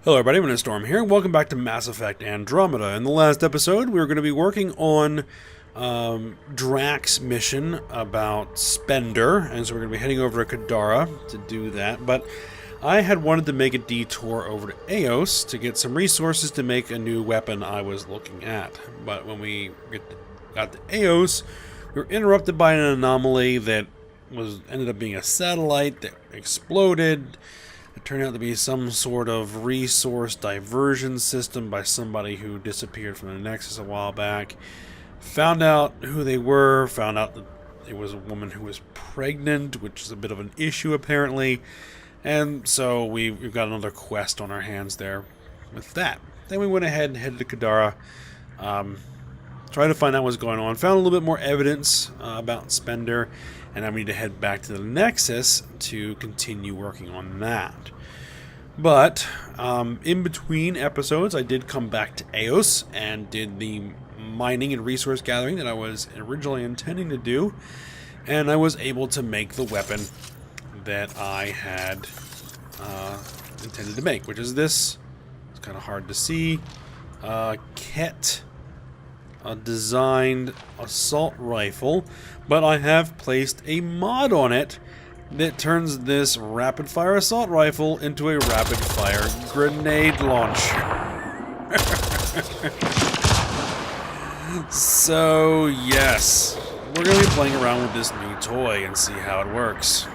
Hello everybody, my name is Storm here, and welcome back to Mass Effect Andromeda. In the last episode, we were going to be working on Drax's mission about Spender, and so we're going to be heading over to Kadara to do that, but I had wanted to make a detour over to Eos to get some resources to make a new weapon I was looking at. But when we got to Eos, we were interrupted by an anomaly that ended up being a satellite that exploded. It turned out to be some sort of resource diversion system by somebody who disappeared from the Nexus a while back. Found out who they were, found out that it was a woman who was pregnant, which is a bit of an issue apparently. And so we've got another quest on our hands there with that. Then we went ahead and headed to Kadara, tried to find out what's going on, found a little bit more evidence about Spender, and now we need to head back to the Nexus to continue working on that. But in between episodes, I did come back to Eos and did the mining and resource gathering that I was originally intending to do, and I was able to make the weapon that I had intended to make, which is this. It's kind of hard to see. Ket designed assault rifle, but I have placed a mod on it that turns this rapid-fire assault rifle into a rapid-fire grenade launcher. So, yes, we're going to be playing around with this new toy and see how it works.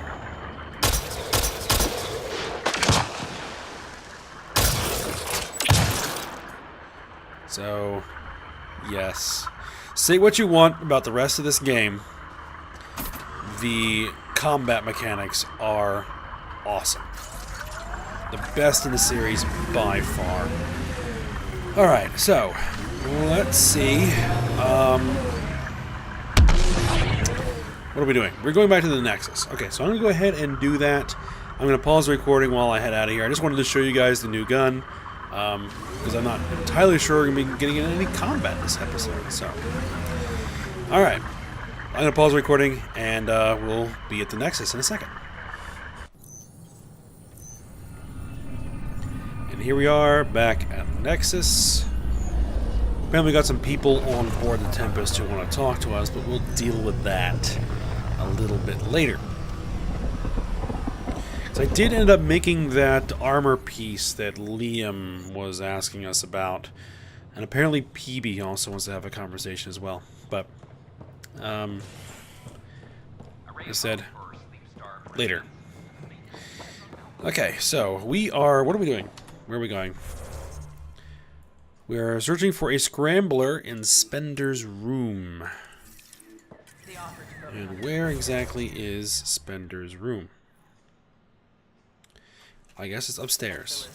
So, yes. Say what you want about the rest of this game. The combat mechanics are awesome. The best in the series by far. Alright, so, let's see. What are we doing? We're going back to the Nexus. Okay, so I'm going to go ahead and do that. I'm going to pause the recording while I head out of here. I just wanted to show you guys the new gun. Because I'm not entirely sure we're going to be getting in any combat this episode, so. Alright. I'm going to pause the recording, and we'll be at the Nexus in a second. And here we are, back at the Nexus. Apparently we got some people on board the Tempest who want to talk to us, but we'll deal with that a little bit later. So I did end up making that armor piece that Liam was asking us about. And apparently PB also wants to have a conversation as well. But, I said, later. Okay, so we are, what are we doing? Where are we going? We are searching for a scrambler in Spender's room. And where exactly is Spender's room? I guess it's upstairs.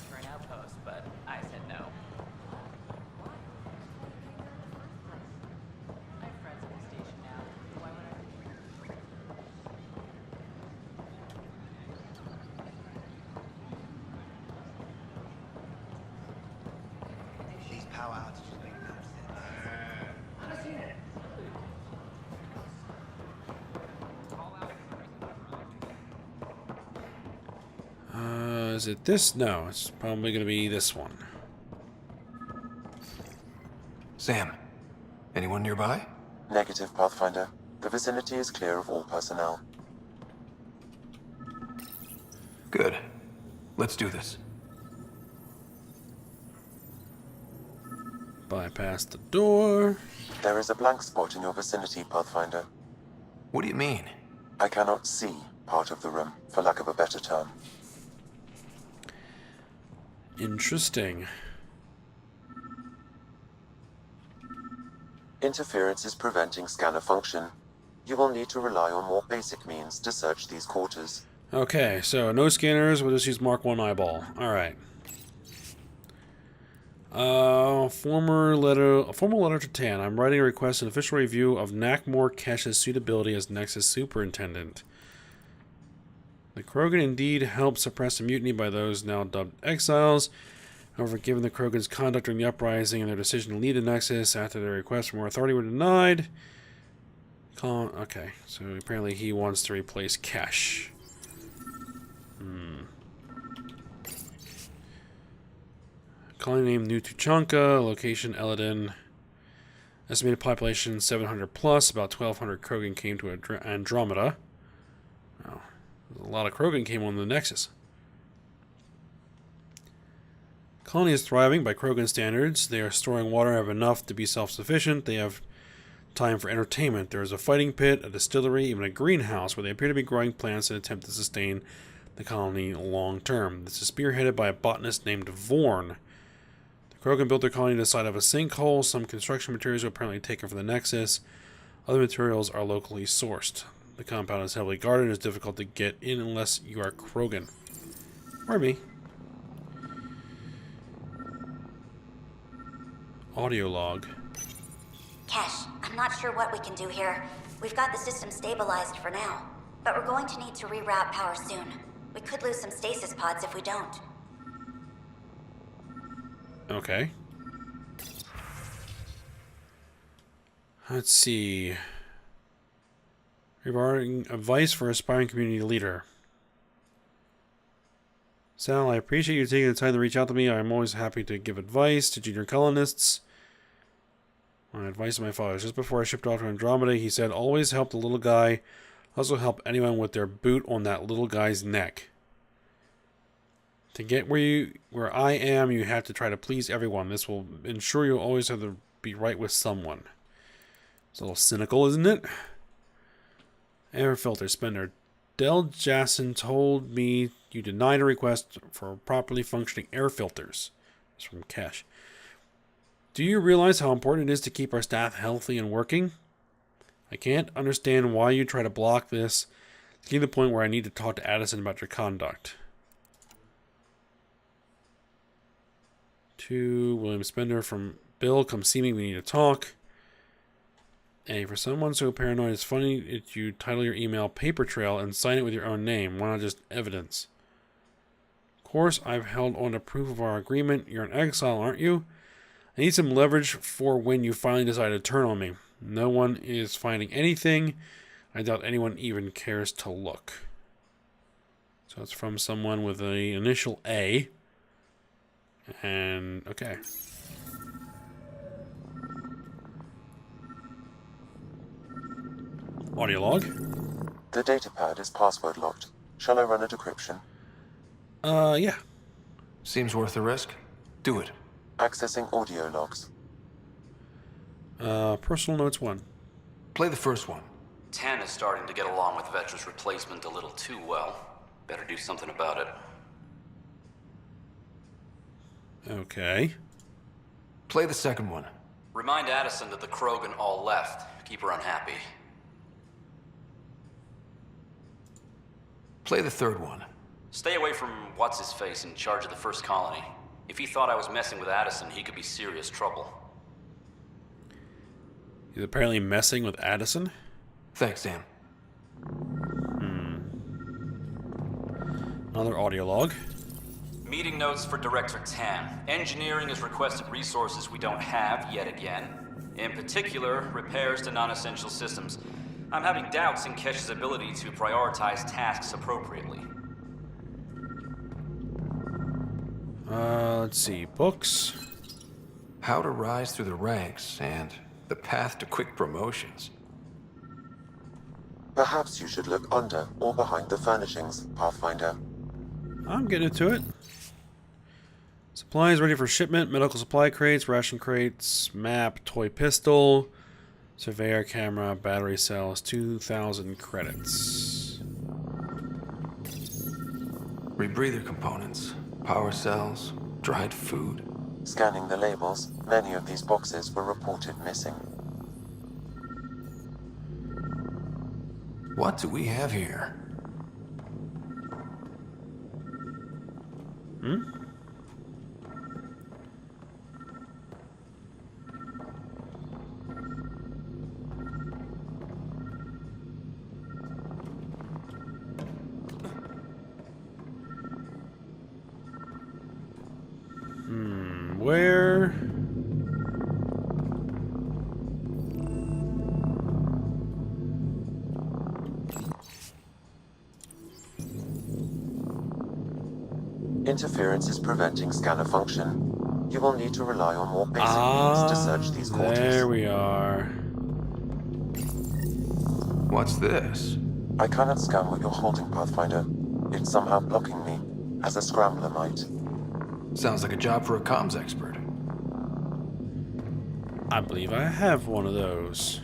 Is it this? No, it's probably going to be this one. Sam, anyone nearby? Negative, Pathfinder. The vicinity is clear of all personnel. Good. Let's do this. Bypass the door. There is a blank spot in your vicinity, Pathfinder. What do you mean? I cannot see part of the room, for lack of a better term. Interesting. Interference is preventing scanner function. You will need to rely on more basic means to search these quarters. Okay, so no scanners, we'll just use Mark 1 eyeball. Alright. Formal letter to Tan. I'm writing a request an official review of Nakmor Kesh's suitability as Nexus Superintendent. The Krogan indeed helped suppress a mutiny by those now dubbed exiles. However, given the Krogan's conduct during the uprising and their decision to lead the Nexus after their requests for more authority were denied. Okay, so apparently he wants to replace Kesh. Colony name New Tuchanka. Location Eladin. Estimated population 700 plus. About 1,200 Krogan came to Andromeda. Wow. A lot of Krogan came on the Nexus. Colony is thriving by Krogan standards. They are storing water and have enough to be self-sufficient. They have time for entertainment. There is a fighting pit, a distillery, even a greenhouse where they appear to be growing plants in an attempt to sustain the colony long term. This is spearheaded by a botanist named Vorn. The Krogan built their colony to the side of a sinkhole. Some construction materials are apparently taken from the Nexus. Other materials are locally sourced. The compound is heavily guarded and is difficult to get in unless you are Krogan. Or me. Audio log. Kesh, I'm not sure what we can do here. We've got the system stabilized for now, but we're going to need to reroute power soon. We could lose some stasis pods if we don't. Okay. Let's see. Regarding advice for aspiring community leader. Sal, I appreciate you taking the time to reach out to me. I'm always happy to give advice to junior colonists. My advice to my father. Just before I shipped off to Andromeda, he said, always help the little guy. Also help anyone with their boot on that little guy's neck. To get where I am, you have to try to please everyone. This will ensure you'll always have to be right with someone. It's a little cynical, isn't it? Air filter spender. Del Jason told me you denied a request for properly functioning air filters. It's from Kesh. Do you realize how important it is to keep our staff healthy and working? I can't understand why you try to block this. It's getting to the point where I need to talk to Addison about your conduct. To William Spender from Bill, come see me, we need to talk. A, for someone so paranoid, it's funny that you title your email Paper Trail and sign it with your own name. Why not just evidence? Of course, I've held on to proof of our agreement. You're in exile, aren't you? I need some leverage for when you finally decide to turn on me. No one is finding anything. I doubt anyone even cares to look. So it's from someone with the initial A. And, okay. Audio log. The datapad is password locked. Shall I run a decryption? Yeah. Seems worth the risk. Do it. Accessing audio logs. Personal notes 1. Play the first one. 10 is starting to get along with Vetra's replacement a little too well. Better do something about it. Okay. Play the second one. Remind Addison that the Krogan all left. Keep her unhappy. Play the third one. Stay away from what's-his-face in charge of the first colony. If he thought I was messing with Addison, he could be serious trouble. He's apparently messing with Addison? Thanks, Sam. Another audio log. Meeting notes for Director Tan. Engineering has requested resources we don't have yet again. In particular, repairs to non-essential systems. I'm having doubts in Kesh's ability to prioritize tasks appropriately. Let's see. Books. How to rise through the ranks and the path to quick promotions. Perhaps you should look under or behind the furnishings, Pathfinder. I'm getting into it. Supplies ready for shipment. Medical supply crates, ration crates, map, toy pistol, surveyor camera, battery cells, 2,000 credits. Rebreather components, power cells, dried food. Scanning the labels, many of these boxes were reported missing. What do we have here? Where? Interference is preventing scanner function. You will need to rely on more basic means to search these quarters. There we are. What's this? I cannot scan what you're holding, Pathfinder. It's somehow blocking me, as a scrambler might. Sounds like a job for a comms expert. I believe I have one of those.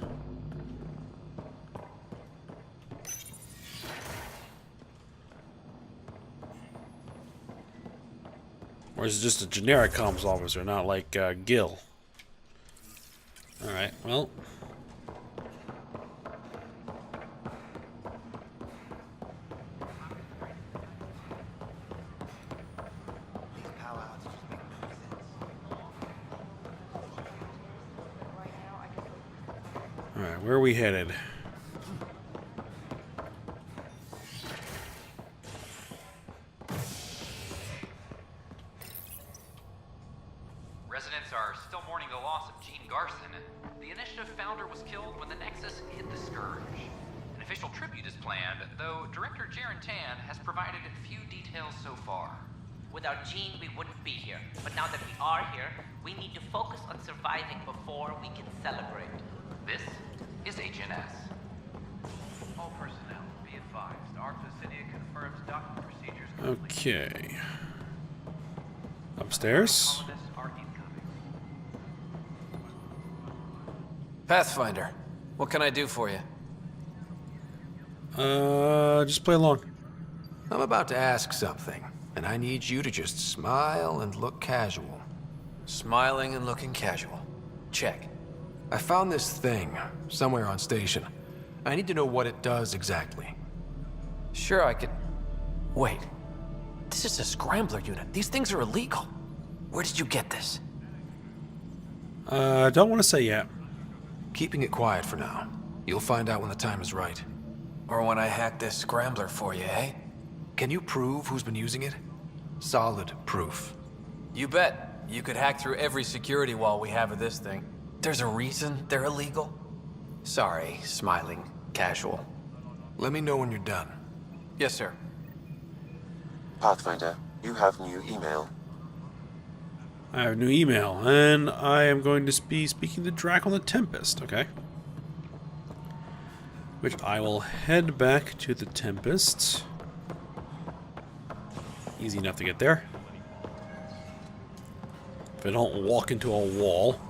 Or is it just a generic comms officer, not like Gil? Alright, well. Alright, where are we headed? Residents are still mourning the loss of Gene Garson. The initiative founder was killed when the Nexus hit the Scourge. An official tribute is planned, though Director Jaren Tan has provided few details so far. Without Gene, we wouldn't be here. But now that we are here, we need to focus on surviving before we can celebrate. This is HNS. All personnel, be advised. Our Pisidia confirms docking procedures. Okay. Upstairs? Colonists are incoming. Pathfinder, what can I do for you? Just play along. I'm about to ask something, and I need you to just smile and look casual. Smiling and looking casual. Check. I found this thing somewhere on station. I need to know what it does exactly. Sure, I could... Wait. This is a scrambler unit. These things are illegal. Where did you get this? Don't want to say yet. Keeping it quiet for now. You'll find out when the time is right. Or when I hack this scrambler for you, eh? Can you prove who's been using it? Solid proof. You bet. You could hack through every security wall we have of this thing. There's a reason they're illegal? Sorry, smiling, casual. Let me know when you're done. Yes, sir. Pathfinder, you have new email. I have a new email, and I am going to be speaking to Drac on the Tempest, okay? Which I will head back to the Tempest. Easy enough to get there. If I don't walk into a wall.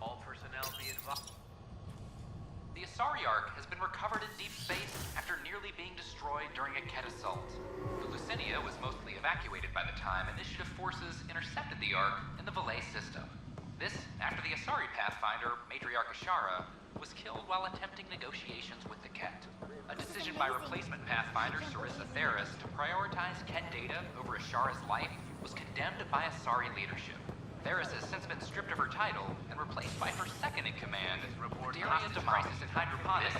All personnel, be advised. The Asari Ark has been recovered in deep space after nearly being destroyed during a Ket assault. The Lucinia was mostly evacuated by the time Initiative forces intercepted the Ark in the Valet system. This after the Asari Pathfinder, Matriarch Ashara, was killed while attempting negotiations with the Ket. A decision by replacement Pathfinder Sarissa Theris to prioritize Ket data over Ashara's life was condemned by Asari leadership. Theris has since been stripped of her title and replaced by her second in command, Daria Devices and Hydroponics,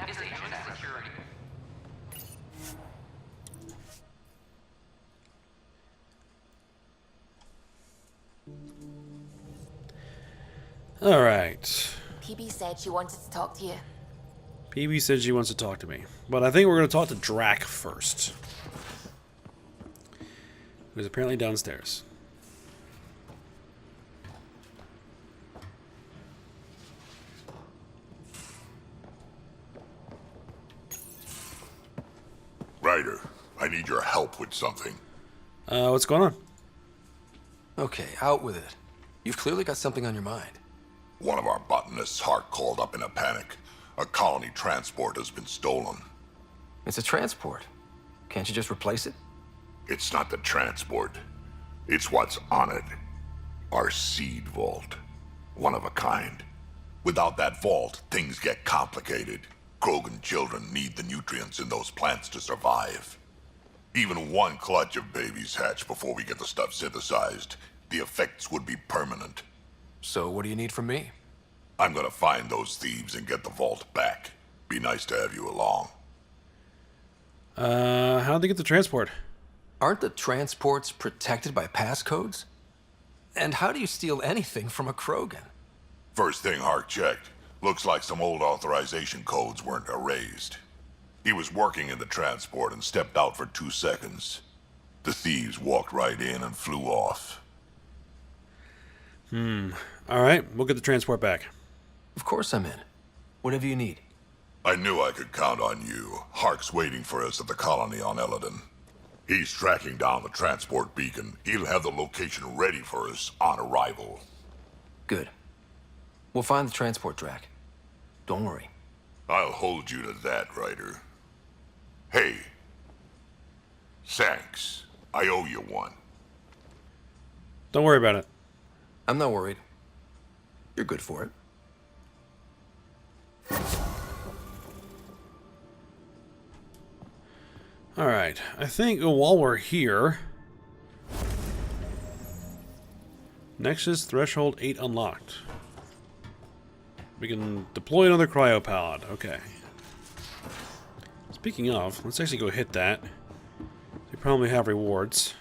is agent security. Alright. PB said she wanted to talk to you. PB said she wants to talk to me. But I think we're going to talk to Drac first. Who's apparently downstairs. Ryder, I need your help with something. What's going on? Okay, out with it. You've clearly got something on your mind. One of our botanists' heart called up in a panic. A colony transport has been stolen. It's a transport. Can't you just replace it? It's not the transport. It's what's on it. Our seed vault. One of a kind. Without that vault, things get complicated. Krogan children need the nutrients in those plants to survive. Even one clutch of babies hatch before we get the stuff synthesized. The effects would be permanent. So what do you need from me? I'm gonna find those thieves and get the vault back. Be nice to have you along. How'd they get the transport? Aren't the transports protected by passcodes? And how do you steal anything from a Krogan? First thing Hark checked. Looks like some old authorization codes weren't erased. He was working in the transport and stepped out for 2 seconds. The thieves walked right in and flew off. Alright, we'll get the transport back. Of course I'm in. Whatever you need. I knew I could count on you. Hark's waiting for us at the colony on Eladon. He's tracking down the transport beacon. He'll have the location ready for us on arrival. Good. We'll find the transport track. Don't worry. I'll hold you to that, Ryder. Hey. Thanks. I owe you one. Don't worry about it. I'm not worried. You're good for it. Alright, I think while we're here... Nexus Threshold 8 unlocked. We can deploy another cryopod. Okay. Speaking of, let's actually go hit that. They probably have rewards.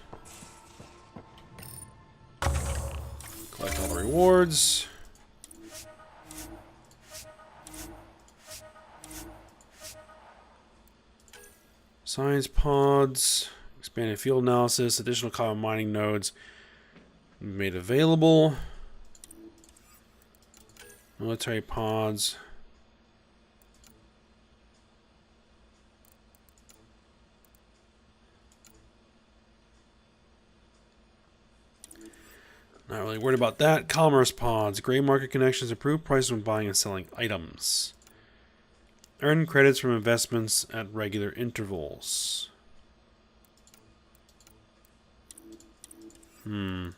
Collect all the rewards. Science pods, expanded field analysis, additional copper mining nodes made available. Military pods. Not really worried about that. Commerce pods. Gray market connections improve prices when buying and selling items. Earn credits from investments at regular intervals. I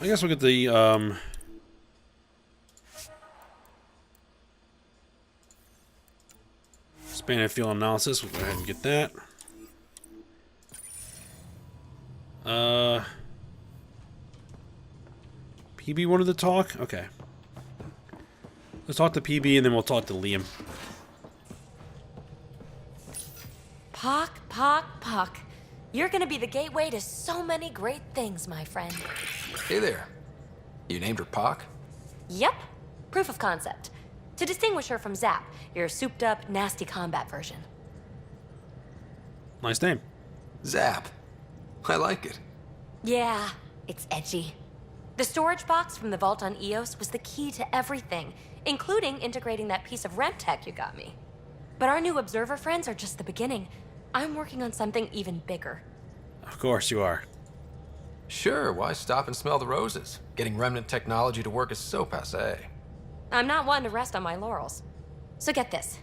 guess we'll get the expanded field analysis. We'll go ahead and get that. PB wanted to talk? Okay. Let's talk to PB and then we'll talk to Liam. Pock. You're gonna be the gateway to so many great things, my friend. Hey there. You named her Pock? Yep. Proof of concept. To distinguish her from Zap, your souped-up, nasty combat version. Nice name. Zap. I like it. Yeah, it's edgy. The storage box from the vault on Eos was the key to everything, including integrating that piece of REM tech you got me. But our new observer friends are just the beginning. I'm working on something even bigger. Of course you are. Sure, why stop and smell the roses? Getting remnant technology to work is so passé. I'm not one to rest on my laurels. So get this.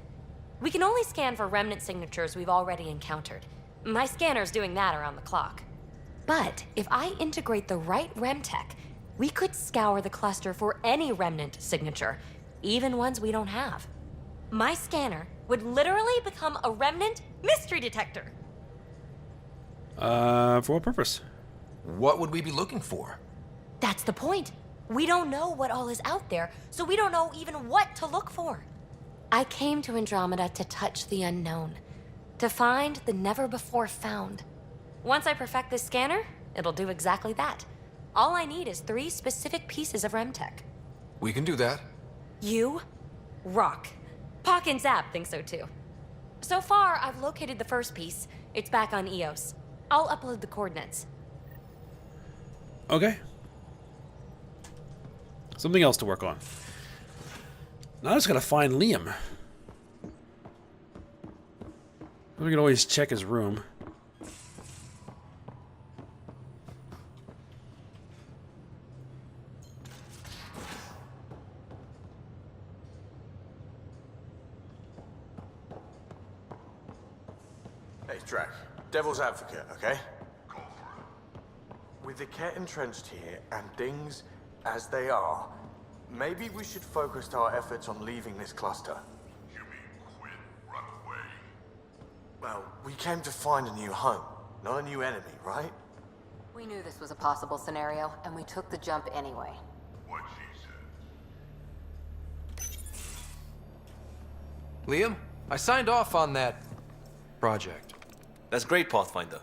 We can only scan for remnant signatures we've already encountered. My scanner's doing that around the clock. But if I integrate the right REM tech, we could scour the cluster for any remnant signature, even ones we don't have. My scanner would literally become a remnant mystery detector. For what purpose? What would we be looking for? That's the point. We don't know what all is out there, so we don't know even what to look for. I came to Andromeda to touch the unknown, to find the never-before-found. Once I perfect this scanner, it'll do exactly that. All I need is 3 specific pieces of REMTech. We can do that. You rock. Pock and Zap think so too. So far, I've located the first piece. It's back on Eos. I'll upload the coordinates. Okay. Something else to work on. Now I just gotta find Liam. We can always check his room. Hey, Drac. Devil's advocate, okay? With the Ket entrenched here and things as they are, maybe we should focus our efforts on leaving this cluster. You mean quit, run away? Well, we came to find a new home, not a new enemy, right? We knew this was a possible scenario, and we took the jump anyway. What she said. Liam, I signed off on that project. That's great, Pathfinder.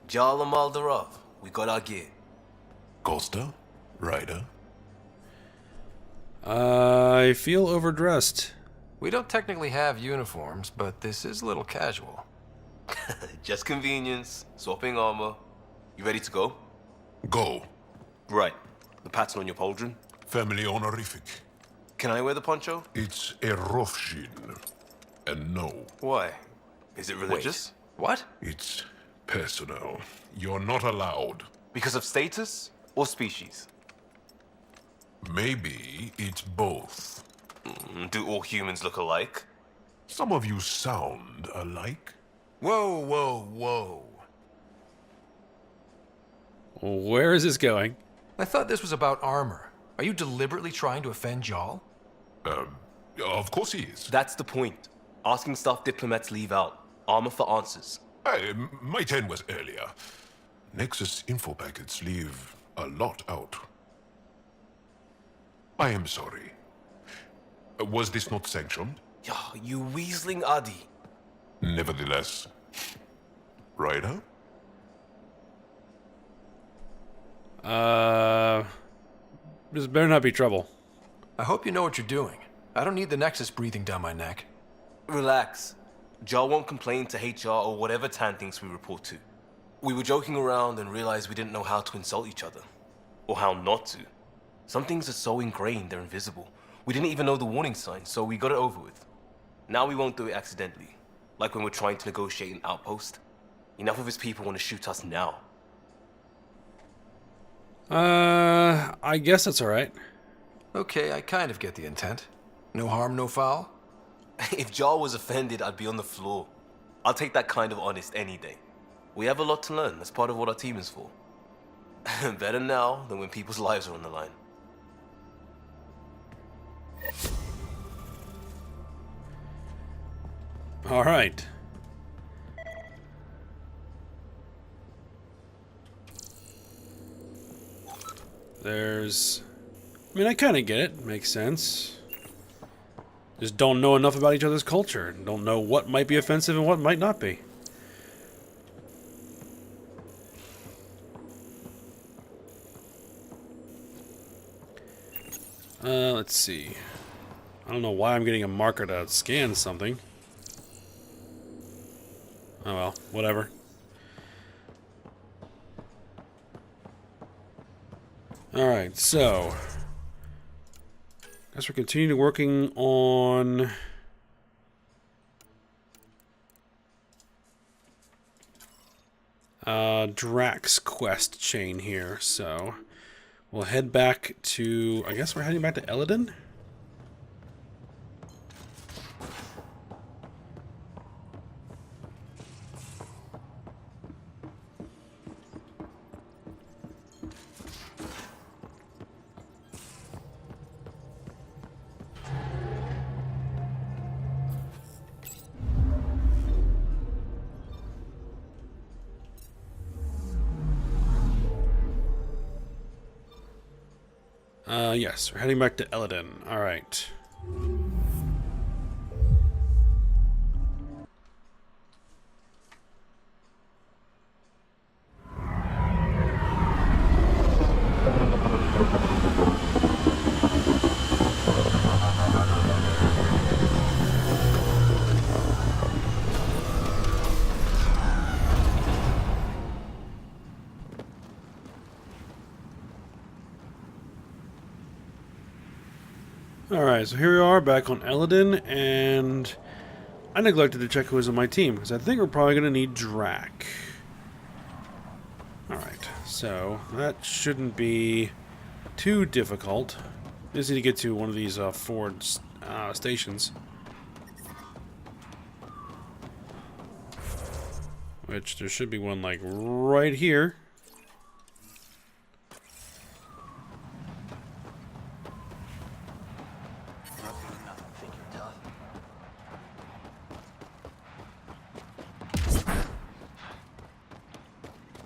Jarl Amal thereof. We got our gear. Costa? Ryder? I feel overdressed. We don't technically have uniforms, but this is a little casual. Just convenience, swapping armor. You ready to go? Go. Right. The pattern on your pauldron? Family honorific. Can I wear the poncho? It's a Rothschild. And no, Why? Is it religious? What? it's personal. You're not allowed. Because of status or species? Maybe it's both. Do all humans look alike? Some of you sound alike. Whoa, whoa, whoa. Where is this going? I thought this was about armor. Are you deliberately trying to offend Jal? Of course he is. That's the point. Asking stuff diplomats leave out. Armor for answers. My turn was earlier. Nexus info packets leave a lot out. I am sorry. Was this not sanctioned? Yeah, you weaseling Adi. Nevertheless. Ryder? This better not be trouble. I hope you know what you're doing. I don't need the Nexus breathing down my neck. Relax. Jar won't complain to HR or whatever Tan thinks we report to. We were joking around and realized we didn't know how to insult each other. Or how not to. Some things are so ingrained they're invisible. We didn't even know the warning signs, so we got it over with. Now we won't do it accidentally. Like when we're trying to negotiate an outpost. Enough of his people want to shoot us now. I guess that's alright. Okay, I kind of get the intent. No harm, no foul? If Jar was offended, I'd be on the floor. I'll take that kind of honest any day. We have a lot to learn. That's part of what our team is for. Better now than when people's lives are on the line. Alright. I mean, I kind of get it. Makes sense. Just don't know enough about each other's culture. Don't know what might be offensive and what might not be. Let's see. I don't know why I'm getting a marker to scan something. Oh well, whatever. Alright, so guess we're continuing working on Drax quest chain here, so we'll head back to, I guess we're heading back to Eladin? Yes, we're heading back to Eladin. Alright. Alright, so here we are back on Eladin, and I neglected to check who was on my team, because I think we're probably going to need Drac. Alright, so that shouldn't be too difficult. Just need to get to one of these forward stations. Which there should be one like right here.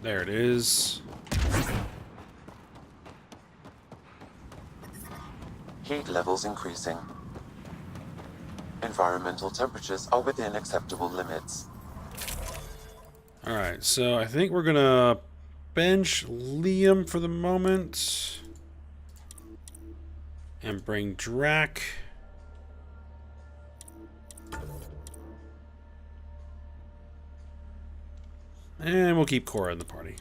There it is. Heat levels increasing. Environmental temperatures are within acceptable limits. Alright, so I think we're gonna bench Liam for the moment. And bring Drac. And we'll keep Cora in the party.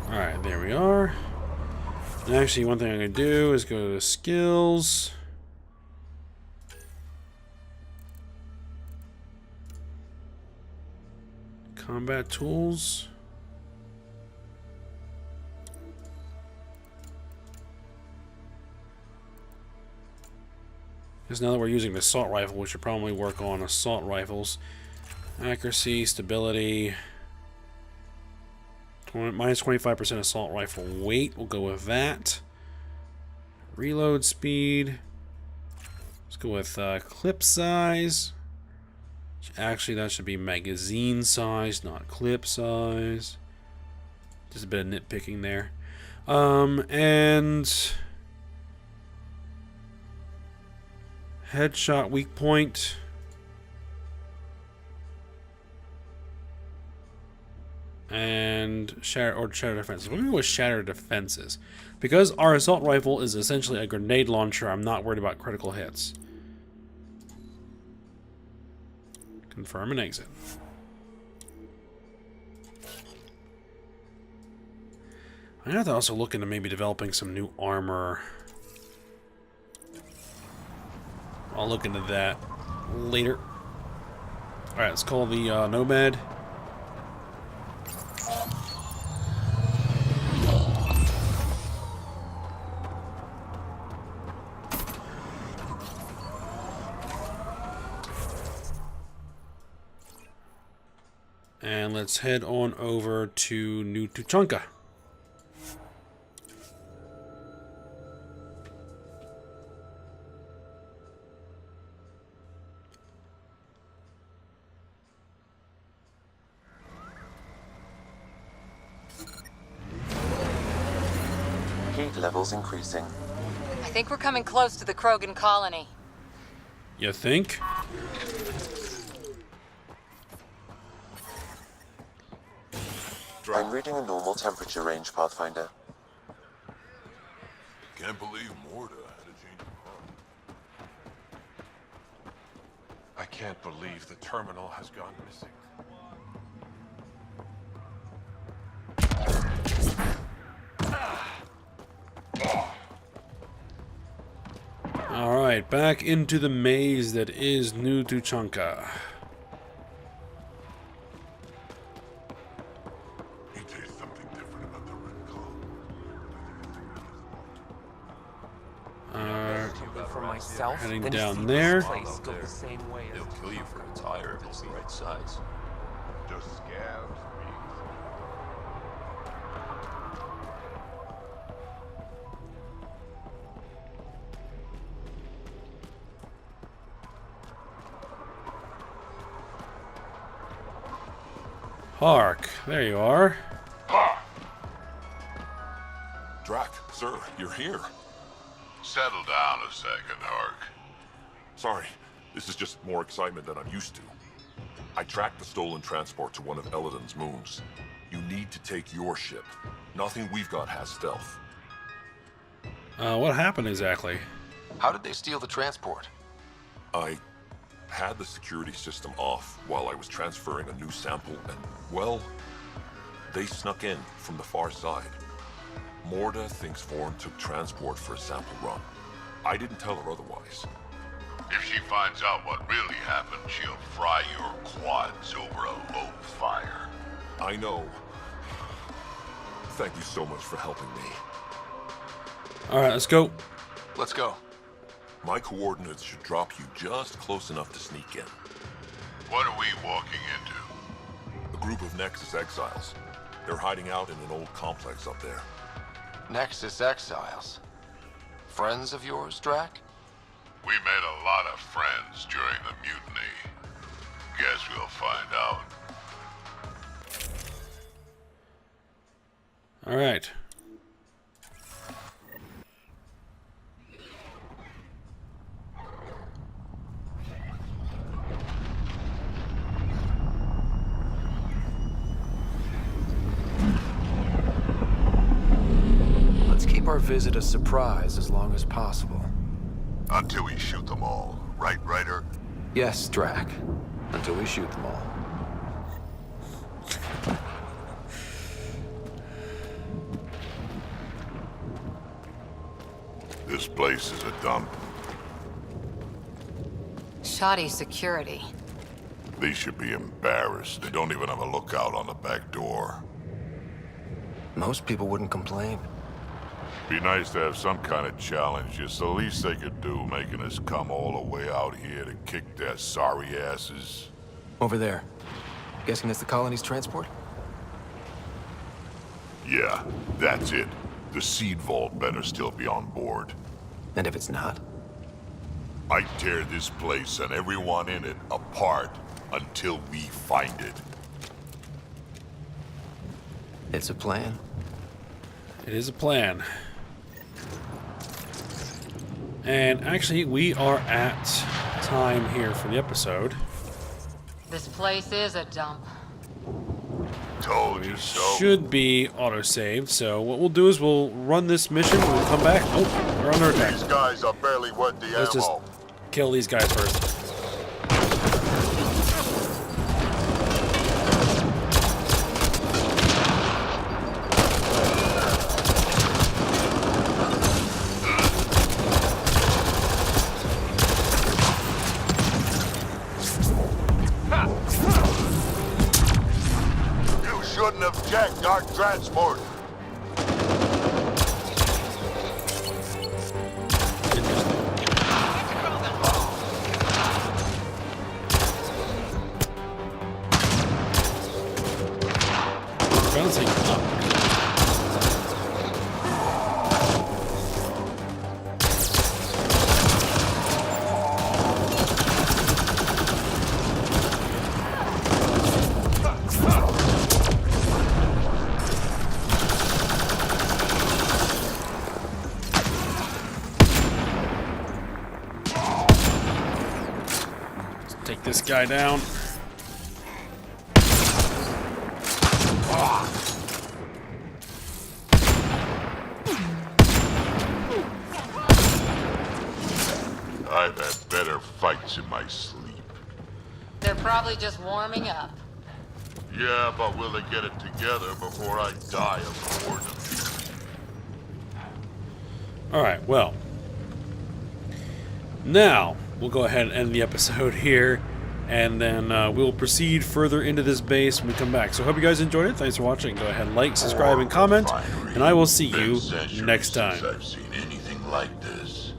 Alright, there we are. And actually, one thing I'm going to do is go to skills. Combat tools. Because now that we're using the assault rifle, we should probably work on assault rifles. Accuracy, stability. Minus 25% assault rifle weight. We'll go with that. Reload speed. Let's go with clip size. Actually, that should be magazine size, not clip size. Just a bit of nitpicking there. And headshot weak point. And shatter defenses. We're going to go with shatter defenses. Because our assault rifle is essentially a grenade launcher, I'm not worried about critical hits. Confirm and exit. I have to also look into maybe developing some new armor. I'll look into that later. Alright, let's call the Nomad. And let's head on over to New Tuchanka. Heat levels increasing. I think we're coming close to the Krogan colony. You think? I'm reading a normal temperature range, Pathfinder. Can't believe Morta had a change of heart. I can't believe the terminal has gone missing. Alright, back into the maze that is New Tuchanka. Heading down there. They'll kill you for a tire if it's the right size. Just scabs. Hark, there you are. Drac, sir, you're here. Settle down a second, Hark. Sorry, this is just more excitement than I'm used to. I tracked the stolen transport to one of Eladon's moons. You need to take your ship. Nothing we've got has stealth. What happened exactly? How did they steal the transport? I had the security system off while I was transferring a new sample and, well, they snuck in from the far side. Morta thinks Vorn took transport for a sample run. I didn't tell her otherwise. If she finds out what really happened, she'll fry your quads over a low fire. I know. Thank you so much for helping me. Alright, let's go. Let's go. My coordinates should drop you just close enough to sneak in. What are we walking into? A group of Nexus exiles. They're hiding out in an old complex up there. Nexus exiles. Friends of yours, Drac? We made a lot of friends during the mutiny. Guess we'll find out. Alright. our visit a surprise as long as possible. Until we shoot them all. Right, Ryder? Yes, Drac. Until we shoot them all. This place is a dump. Shoddy security. They should be embarrassed. They don't even have a lookout on the back door. Most people wouldn't complain. Be nice to have some kind of challenge. It's the least they could do, making us come all the way out here to kick their sorry asses. Over there. Guessing that's the colony's transport? Yeah, that's it. The seed vault better still be on board. And if it's not? I tear this place and everyone in it apart until we find it. It's a plan. It is a plan. And actually, we are at time here for the episode. This place is a dump. Told you so. Should be auto-saved, so what we'll do is we'll run this mission, we'll come back. Oh, we're under attack. These guys are barely worth the Let's just ammo. kill these guys first. You shouldn't have jacked our transport. Bouncing up. Let's take this guy down. I've had better fights in my sleep. They're probably just warming up. Yeah, but will they get it together before I die of boredom? Alright, well. Now, we'll go ahead and end the episode here. And then we'll proceed further into this base when we come back. So I hope you guys enjoyed it. Thanks for watching. Go ahead and like, subscribe, and comment. And I will see you next time. I've seen anything like this.